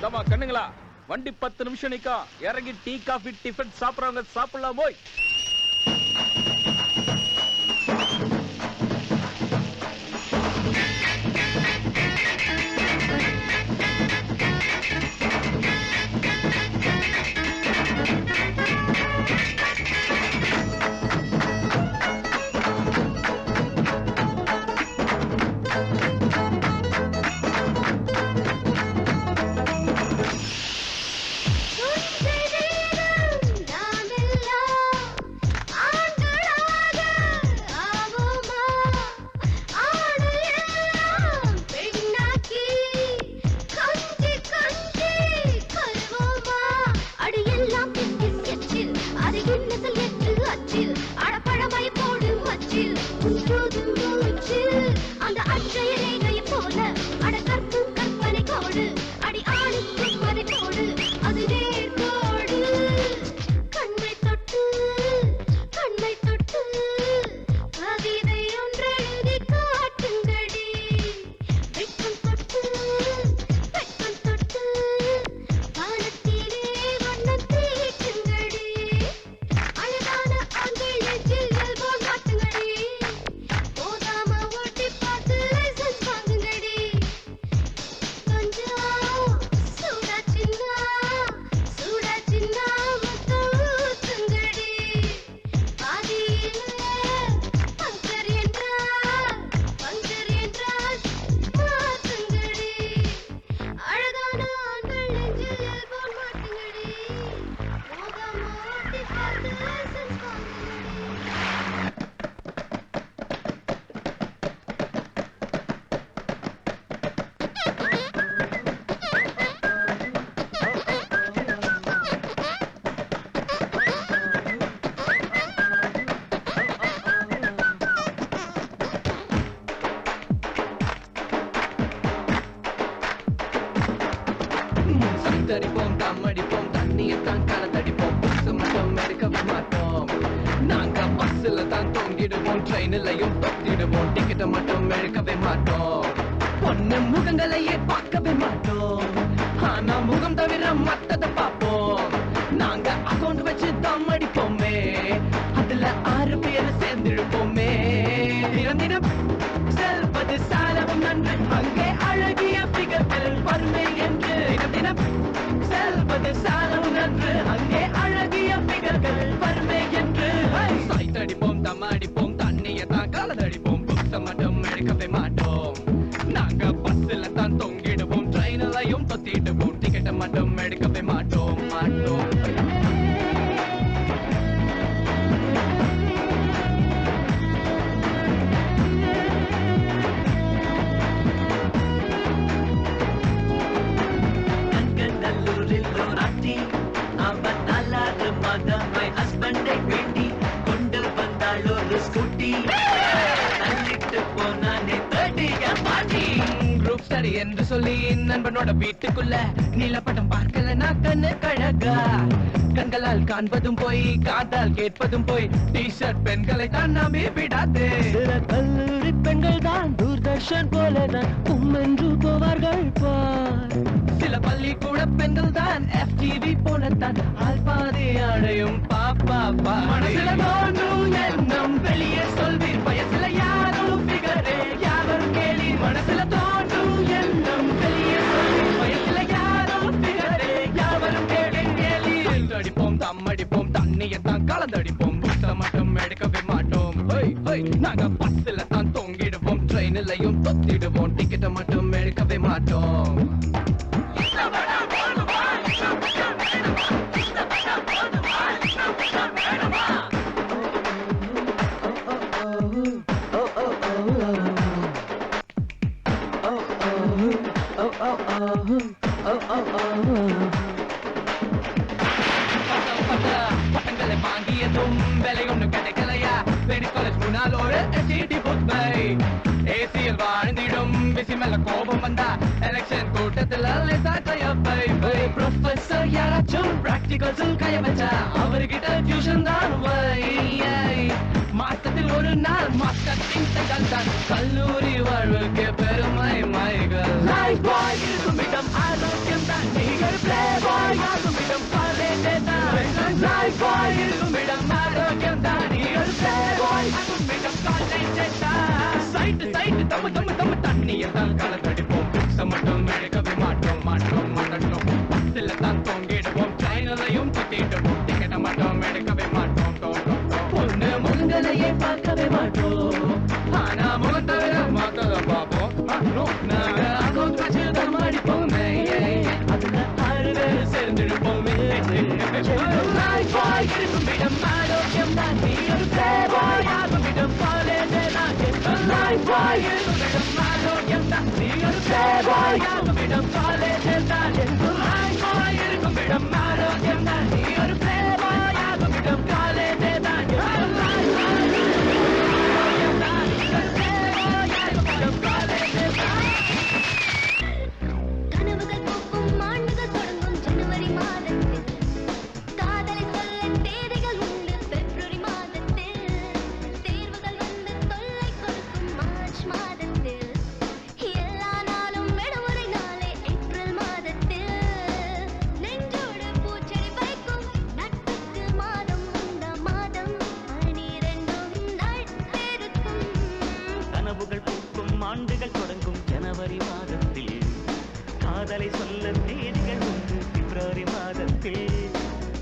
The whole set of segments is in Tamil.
கமா கண்ணுங்களா, வண்டி 10 நிமிஷம் நிக்கா. இறங்கி டீ காஃபி டிஃபன் சாப்பிடுறவங்க சாப்பிடலாம் போய். தடிப்போம் தம்மடிப்போம் தண்ணியத்தான் கலந்தடிப்போம் புதுசு மட்டும் எடுக்கவே மாட்டோம். நாங்க பஸ்ல தான் தொங்கிடுவோம், ட்ரெயின்லயும் தொத்திடுவோம், டிக்கெட்டை மட்டும் எடுக்கவே மாட்டோம். பொண்ணு முகங்களையே பார்க்கவே மாட்டோம், ஆனா முகம் தவிர மத்ததை பார்ப்போம். நாங்க அக்கௌண்ட் வச்சு தம் அடிப்போமே, அதுல 6 பேர் சேர்ந்திருப்போமே. தினம் செல்வது சாலவும் நன்று, அங்கே அழகிய பிகர்கள் வறுமை என்று. தினம் செல்வது சாலவும் நன்று, அங்கே அழகிய பிகர்கள் வறுமை என்று. சைட் அடிப்போம் தம் அடிப்போம் தண்ணியை தான் கலந்தடிப்போம், புக்ஸை மட்டும் எடுக்கவே மாட்டோம். நாங்க பஸ்ல தான் தொங்கிடுவோம், ட்ரெயின்லயும் தொத்திடுவோம், டிக்கெட்டை மட்டும் எடுக்கவே மாட்டோம் மாட்டோம். என்று சொல்லி நண்பனோட வீட்டுக்குள்ள நீலப்பட்டம் பார்க்கலனா கண்ணு கழகா. கண்களால் காண்பதும் போய், காதால் கேட்பதும் போய், டி-ஷர்ட் பெண்களை தான் நம்பி விடாதே. சில கல்லூரி பெண்கள் தான் தூர்தர்ஷன் போலதான் என்று போவார்கள் பார். சில பள்ளிக்கூட பெண்கள் தான் FTV போலத்தான் ஆல்பாதி அடையும் பாப்பா. மனசுல தோன்றும் எண்ணம் வெளியே சொல்வீர், வயசுல யாரும் பிகரே யாரும் கேளி. மனசுல தோன்றும் எண்ணம் வெளியே சொல்வீர், வயசுல யாரும் பிகரே யாரும் கேளி. அடிப்போம் தம்மடிப்போம் தண்ணியத்தான் கலந்தடிப்போம், புத்த மட்டும் எடுக்கவே மாட்டோம். நாங்க பஸ்ல தான் தொங்கிடுவோம், ட்ரெயின்லயும் தொத்திடுவோம், டிக்கெட்டை மட்டும் எடுக்கவே மாட்டோம். பட்டங்களை வாங்கியதும் விலை ஒண்ணு கிடைக்கலையா, வெடி காலேஜ் முன்னாலோட STD புத்மை. ஏசியில் வாழ்ந்திடும் விசி மேல கோபம் வந்தா எலெக்ஷன் கூட்டத்தில் ப்ரொஃபஸர் யாராச்சும் பிராக்டிகல்ஸில் கைய வச்சா அவர்கிட்ட டியூஷன் தான் வை. மாசத்தில் ஒரு நாள் மார்க்கெட்டிங் செய்தால் தான் கல்லூரி வாழ்வுக்கு பெருமை மைகள். இருக்கும் இடம் ஆரோக்கியம் தான். playboy ஆகும் இடம் காலேஜே தான் playboy இருக்கும் இடம் ஆரோக்கியம் தான் நீ ஒரு playboy ஆகும் இடம் காலேஜே தான் சைட் சைட் தம்மு தம்மு தம்மு தண்ணியை தான் கலக்கடிப்போம் பிக்ஸ மட்டும் எடுக்கவே மாட்டோம் மாட்டோம் மாட்டோம் பஸ்ஸில் தான் தொங்கிடுவோம் ட்ரெயினிலையும் சுத்திடுவோம் டிக்கெட்டை மட்டும் எடுக்கவே மாட்டோம் பொண்ணு முகங்களையே பார்க்கவே மாட்டோம் ஆனா முகம் தவிர மாத்தத பார்ப்போம் நாங்க அக்கௌண்ட் வச்சு தம் அடிப்போமே அதுல 6 பேர் சேர்ந்துடுப்போமே playboy இருக்கும் இடம் ஆரோக்கியம் தான் நீ ஒரு playboy ஆகும் இடம் காலேஜே தான் playboy இருக்கும் இடம் ஆரோக்கியம் தான் நீ ஒரு playboy ஆகும் இடம் காலேஜே தான் playboy இருக்கும் இடம் ஆரோக்கியம் தான் நீ ஒரு playboy ஆகும் இடம் காலேஜே தான் கனவுகள் பூக்கும் ஆண்டுகள் தொடங்கும் ஜனவரி மாதத்தில் காதலை சொல்ல தேதிகள் உண்டு பிப்ரவரி மாதத்தில் தேர்வுகள் வந்து தொல்லை கொடுக்கும் மார்ச் மாதத்தில் எல்லா நாளும் விடுமுறை நாளே ஏப்ரல் மாதத்தில் நெஞ்சோடு பூச்செடி வைக்கும் நட்புக்கு மாதம் இந்த மாதம் 12 நட்பெருக்கும் கனவுகள் பூக்கும் ஆண்டுகள் தொடங்கும் ஜனவரி மாதத்தில் காதலை சொல்ல தேதிகள் உண்டு பிப்ரவரி மாதத்தில்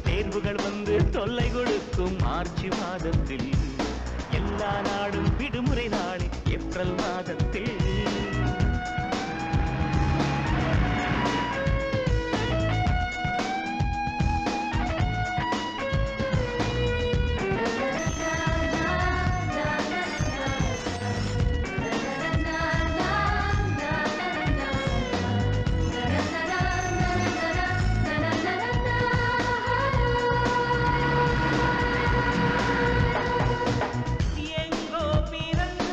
தேர்வுகள் வந்து தொல்லை கொடுக்கும் மார்ச் மாதத்தில் எல்லா நாடும் விடுமுறை நாளே ஏப்ரல் மாதத்தில் எங்கோ பிறந்து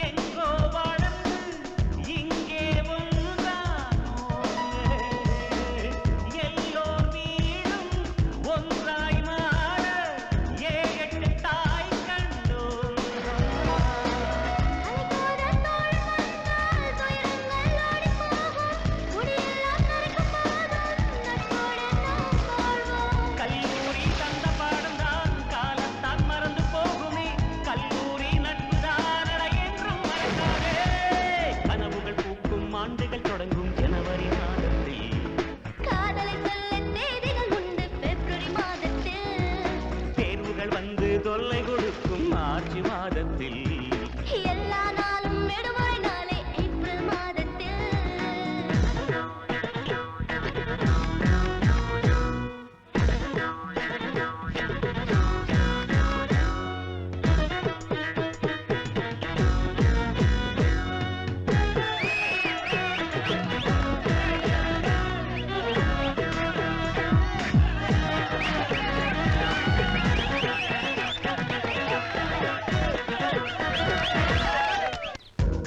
எங்கோ வளர்ந்து இங்கே ஒன்றானோ எல்லோர் வீடும் ஒன்றாய் மாற 7 தாய் கண்டோம் அலைகோர தோள் வந்தால் துயரங்கள் ஓடி போகும் முடியெல்லாம் கரைக்கும் போதும் நட்போடு நாம் வாழ்வோம் கல்லூரி தந்த பாடம்தான் காலத்தான் மறந்து போகுமே கல்லூரி நட்புதானட என்றும் மறக்காதே கனவுகள் பூக்கும் ஆண்டுகள் தொடங்கும் ஜனவரி மாதத்தில் காதலை சொல்ல தேதிகள் உண்டு பிப்ரவரி மாதத்தில் தேர்வுகள் வந்து தொல்லை கொடுக்கும் மார்ச் மாதத்தில் எல்லா நாளும் விடுமுறை நாளே ஏப்ரல் மாதத்தில்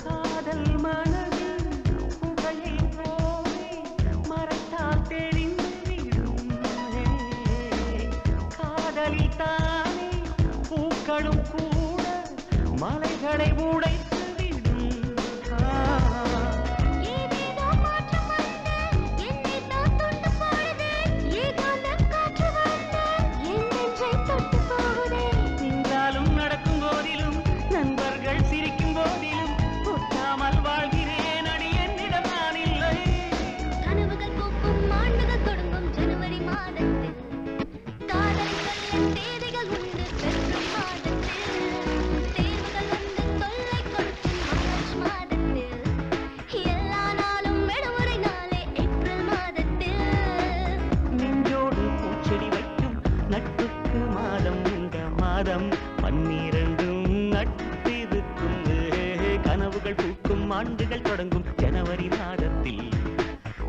காதல் மனதில் புகையை போலே மறைத்தால் தெரிந்துவிடும் காதலில் தானே பூக்களும் கூட மலைகளை உடைத்து விடும் ஏதேதோ மாற்றம் வந்து என்னை தான் தொட்டு போடுதே ஏகாந்தம் காற்று வந்து என் நெஞ்சை தொட்டு போகுதே நின்றாலும் நடக்கும் போதிலும் நண்பர்கள் சிரிக்கும் போதிலும் ஒட்டாமல் வாழ்கிறேன் அடி என்னிடம் நான் இல்லை கனவுகள் பூக்கும் ஆண்டுகள் தொடங்கும் ஜனவரி மாதத்தில் காதலை சொல்ல தேதிகள் உண்டு பிப்ரவரி மாதத்தில் தேர்வுகள் வந்து தொல்லை கொடுக்கும் மார்ச் மாதத்தில் எல்லா நாளும் விடுமுறை நாளே ஏப்ரல் மாதத்தில் நெஞ்சோடு பூச்செடி வைக்கும் நட்புக்கு மாதம் இந்த மாதம் 12 நட்பிருக்கும் கனவுகள் பூக்கும் ஆண்டுகள் தொடங்கும் ஜனவரி மாதத்தில்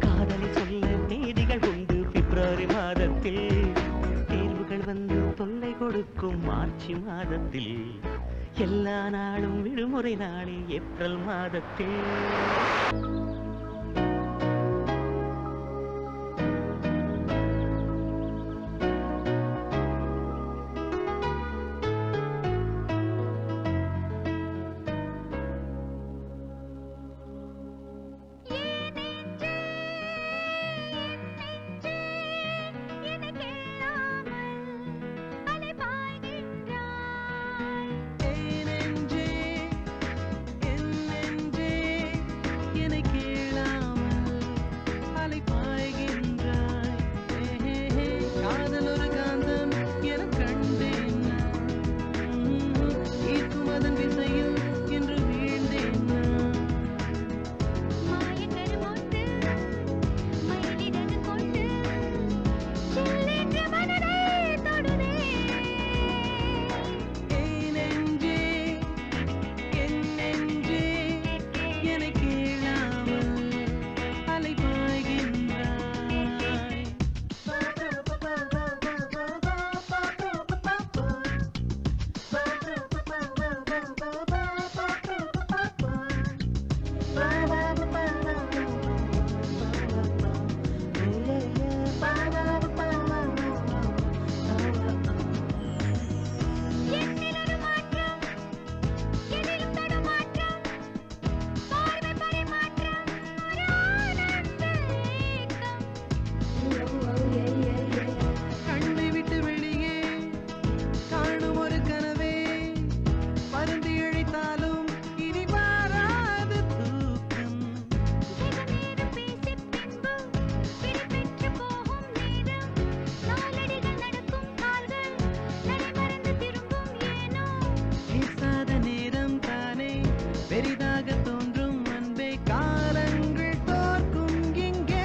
காதலை சொல்ல தேதிகள் உண்டு பிப்ரவரி மாதத்தில் தேர்வுகள் வந்து தொல்லை கொடுக்கும் மார்ச் மாதத்தில் எல்லா நாளும் விடுமுறை நாளே ஏப்ரல் மாதத்தில் பெரிதாக தோன்றும் அன்பே காலங்கள் தோற்கும் இங்கே.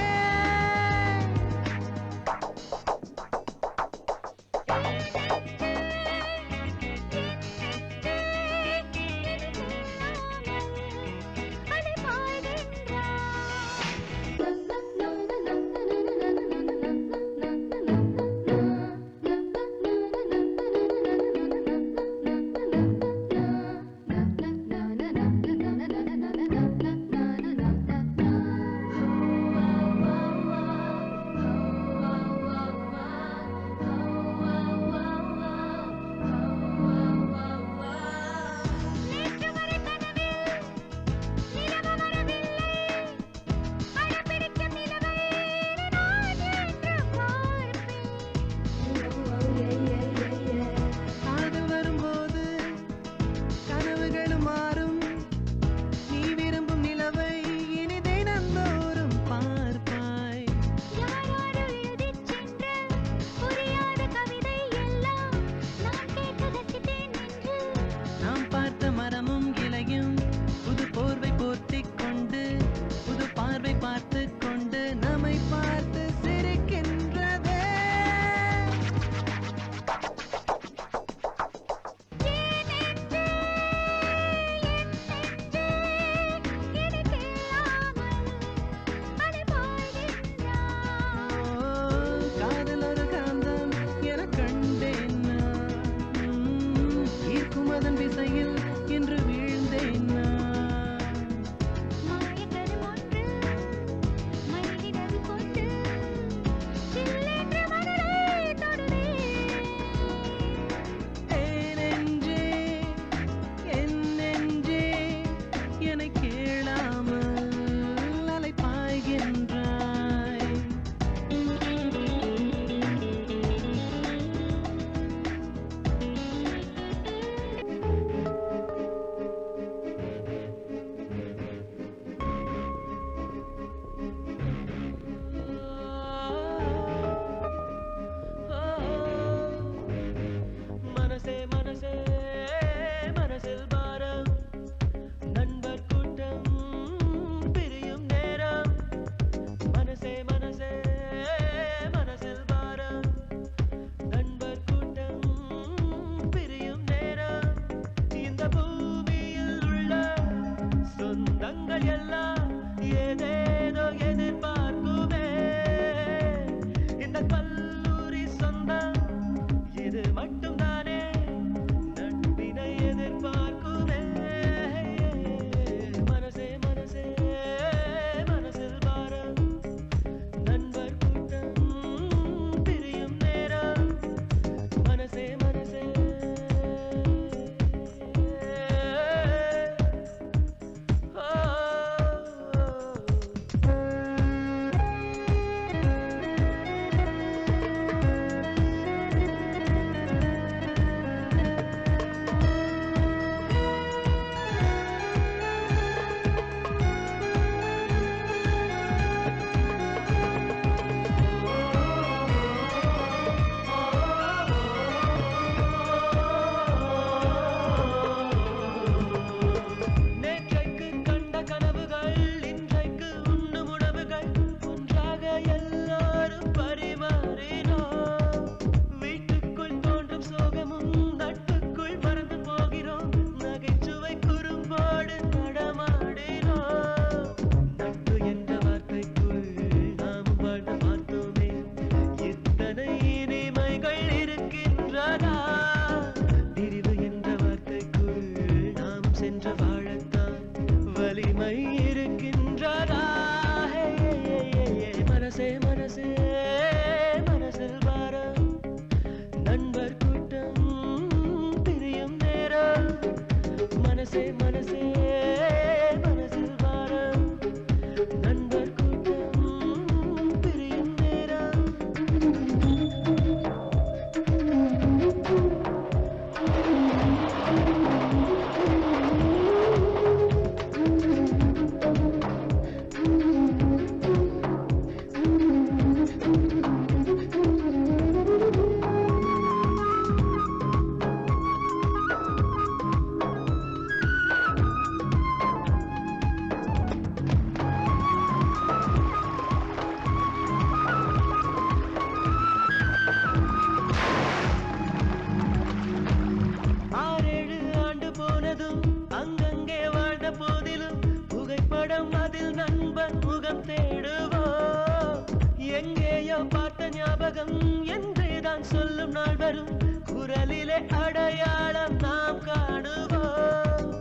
நான் சொல்லும் நாள் வரும் குரலிலே அடையாளம் நாம் காணுவோம்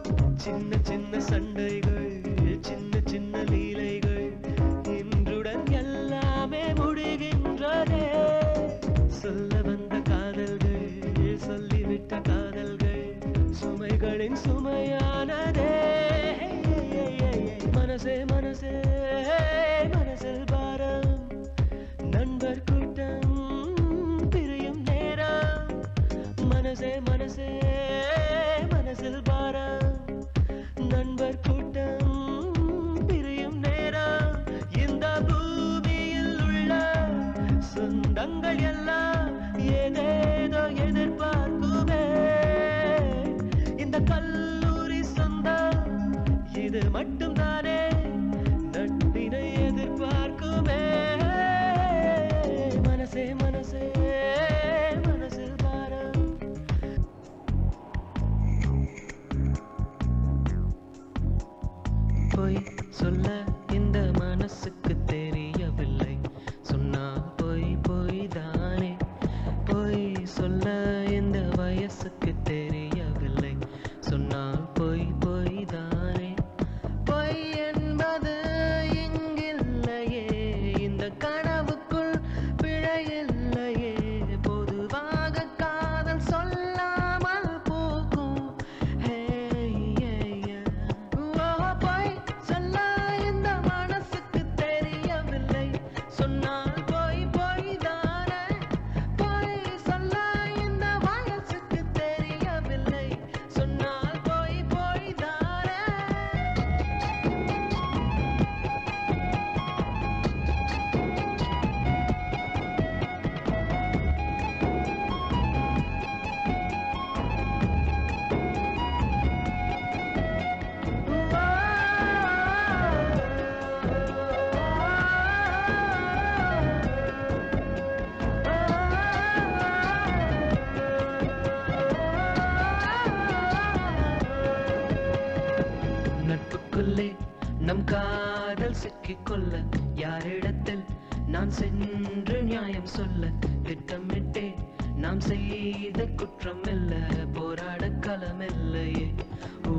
சின்ன சின்ன சண்டைகள் சின்ன சின்ன லீலைகள் இன்றுடன் எல்லாமே முடிகின்றதே சொல்ல வந்த காதல்கள் சொல்லிவிட்ட காதல்கள் சுமைகளின் சுமையானதே மனசே மனசே மனசில் பாரம் நண்பர் கூட்டம் பிரியும் நேரம் மனசே மனசே மனசில் பாரம் நண்பர் கூட்டம் பிரியும் நேரம் இந்த பூமியில் உள்ள சொந்தங்கள் எல்லாம் ஏதேதோ எதிர்பார்க்குமே இந்த கல்லூரி சொந்தம் இது மட்டும் தானே நட்பினை எதிர்பார்க்குமே மனசே மனசே மனசில் பாரம் பொய் சொல்ல இந்த மனசுக்கு தெரியவில்லை சொன்னால் பொய் பொய் தானே பொய் சொல்ல இந்த வயசுக்கு தெரியவில்லை சொன்னால் பொய் பொய் தானே பொய் என்பது இங்கில்லையே இந்த கனவுக்குள் பிழையில்லையே பொதுவாக காதல் சொல்லாமல் போகும் பொய் சொல்ல இந்த மனசுக்கு தெரியவில்லை சொன்னால் பொய் பொய் தானே பொய் சொல்ல இந்த வயசுக்கு தெரியவில்லை சொன்னால் பொய் பொய் தானே நட்புக்குள்ளே நம் காதல் சிக்கிக்கொள்ள யாரிடத்தில் நான் சென்று நியாயம் சொல்ல திட்டமிட்டே நாம் செய்த குற்றம் இல்ல போராட களமில்லையே ஓ